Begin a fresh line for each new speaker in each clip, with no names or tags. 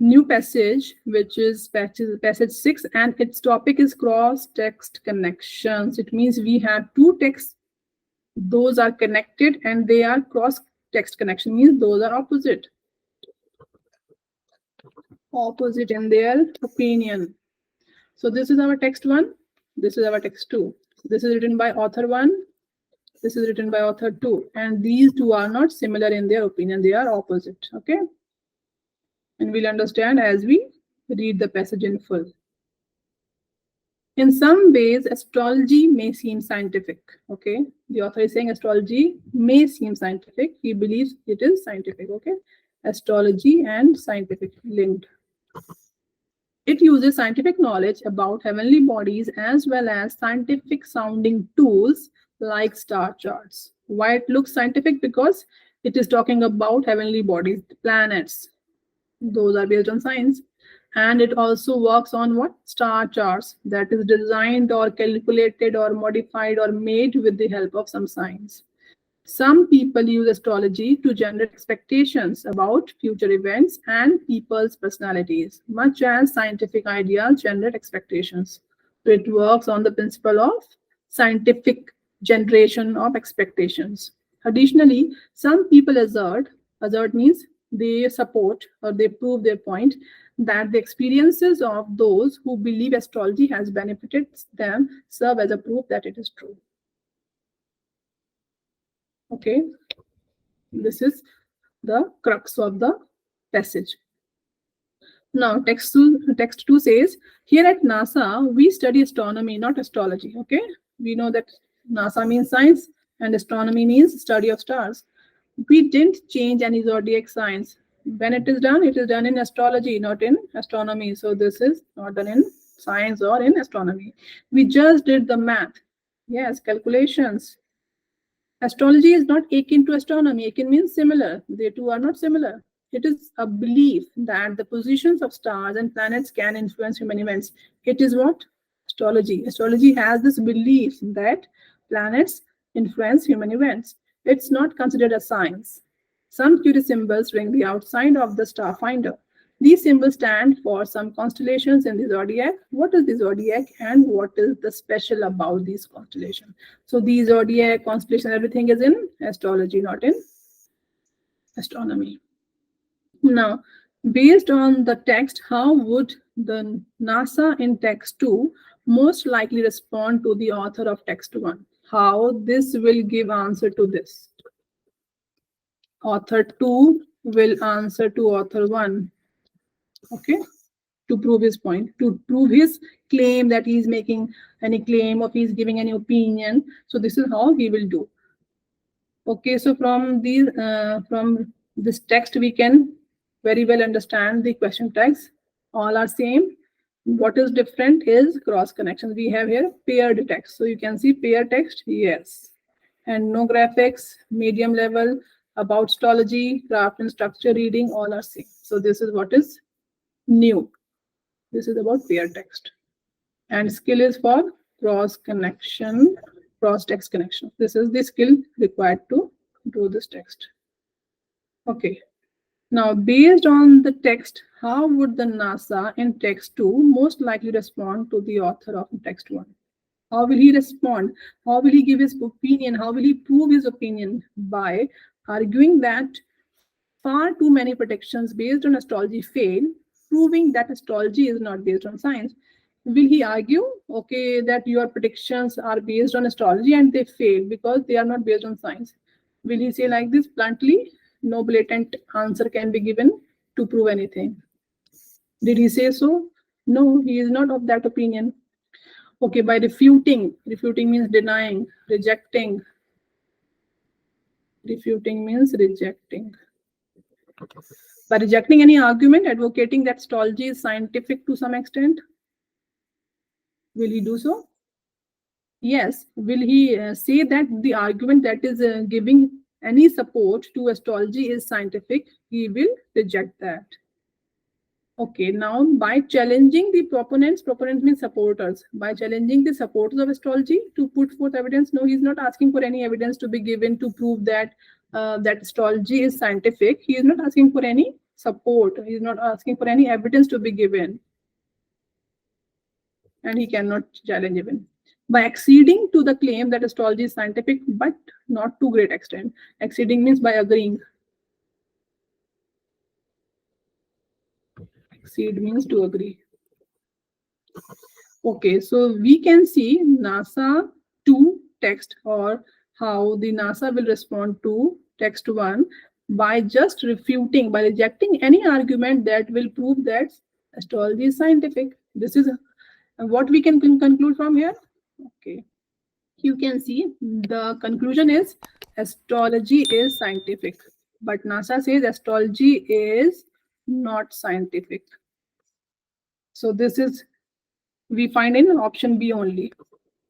new passage, which is passage 6, and its topic is cross-text connections. It means we have two texts, those are connected, and they are cross-text connection, means those are opposite in their opinion. So this is our text 1, this is our text 2. This is written by author 1, this is written by author 2, and these two are not similar in their opinion, they are opposite. Okay, and we'll understand as we read the passage in full. In some ways, astrology may seem scientific. Okay, the author is saying astrology may seem scientific. He believes it is scientific. Okay, astrology and scientific linked. It uses scientific knowledge about heavenly bodies as well as scientific sounding tools like star charts. Why it looks scientific? Because it is talking about heavenly bodies, planets. Those are based on science. And it also works on what? Star charts, that is designed or calculated or modified or made with the help of some science. Some people use astrology to generate expectations about future events and people's personalities, much as scientific ideas generate expectations. So it works on the principle of scientific generation of expectations. Additionally, some people assert means they support or they prove their point that the experiences of those who believe astrology has benefited them serve as a proof that it is true. Okay, this is the crux of the passage. Now, text 2 says, here at NASA, we study astronomy, not astrology. Okay, we know that NASA means science and astronomy means study of stars. We didn't change any zodiac signs. When it is done in astrology, not in astronomy. So this is not done in science or in astronomy. We just did the math. Yes, calculations. Astrology is not akin to astronomy. Akin means similar. They two are not similar. It is a belief that the positions of stars and planets can influence human events. It is what? Astrology. Astrology has this belief that planets influence human events. It's not considered a science. Some curious symbols ring the outside of the star finder. These symbols stand for some constellations in the zodiac. What is the zodiac and what is the special about these constellations? So these zodiac, constellation, everything is in astrology, not in astronomy. Now, based on the text, how would the NASA in text 2 most likely respond to the author of text 1? How this will give answer to this? Author 2 will answer to author 1. Okay, to prove his point, to prove his claim that he is making any claim or he is giving any opinion. So this is how he will do. Okay, so from this text we can very well understand the question tags. All are same. What is different is cross connections. We have here paired text. So you can see pair text, yes. And no graphics, medium level, about astrology, craft and structure reading, all are same. So this is what is new. This is about pair text. And skill is for cross connection, cross text connection. This is the skill required to do this text. Okay. Now, based on the text, how would the NASA in text 2 most likely respond to the author of text 1? How will he respond? How will he give his opinion? How will he prove his opinion? By arguing that far too many predictions based on astrology fail, proving that astrology is not based on science. Will he argue, okay, that your predictions are based on astrology and they fail because they are not based on science? Will he say like this bluntly? No blatant answer can be given to prove anything. Did he say so? No, he is not of that opinion. Okay, by refuting means denying, rejecting. Refuting means rejecting. By rejecting any argument, advocating that astrology is scientific to some extent. Will he do so? Yes. Will he say that the argument that is giving any support to astrology is scientific? He will reject that. Okay, now by challenging the proponents means supporters, by challenging the supporters of astrology to put forth evidence, no, he's not asking for any evidence to be given to prove that that astrology is scientific. He is not asking for any support. He's not asking for any evidence to be given. And he cannot challenge even. By acceding to the claim that astrology is scientific, but not to great extent. Acceding means by agreeing. Accede means to agree. Okay, so we can see NASA 2 text, or how the NASA will respond to text 1 by just refuting, by rejecting any argument that will prove that astrology is scientific. This is what we can conclude from here. Okay, you can see the conclusion is astrology is scientific, but NASA says astrology is not scientific. So this is, we find in option B only.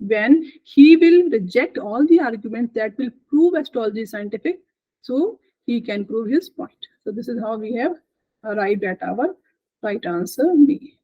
When he will reject all the arguments that will prove astrology is scientific, so he can prove his point. So this is how we have arrived at our right answer B.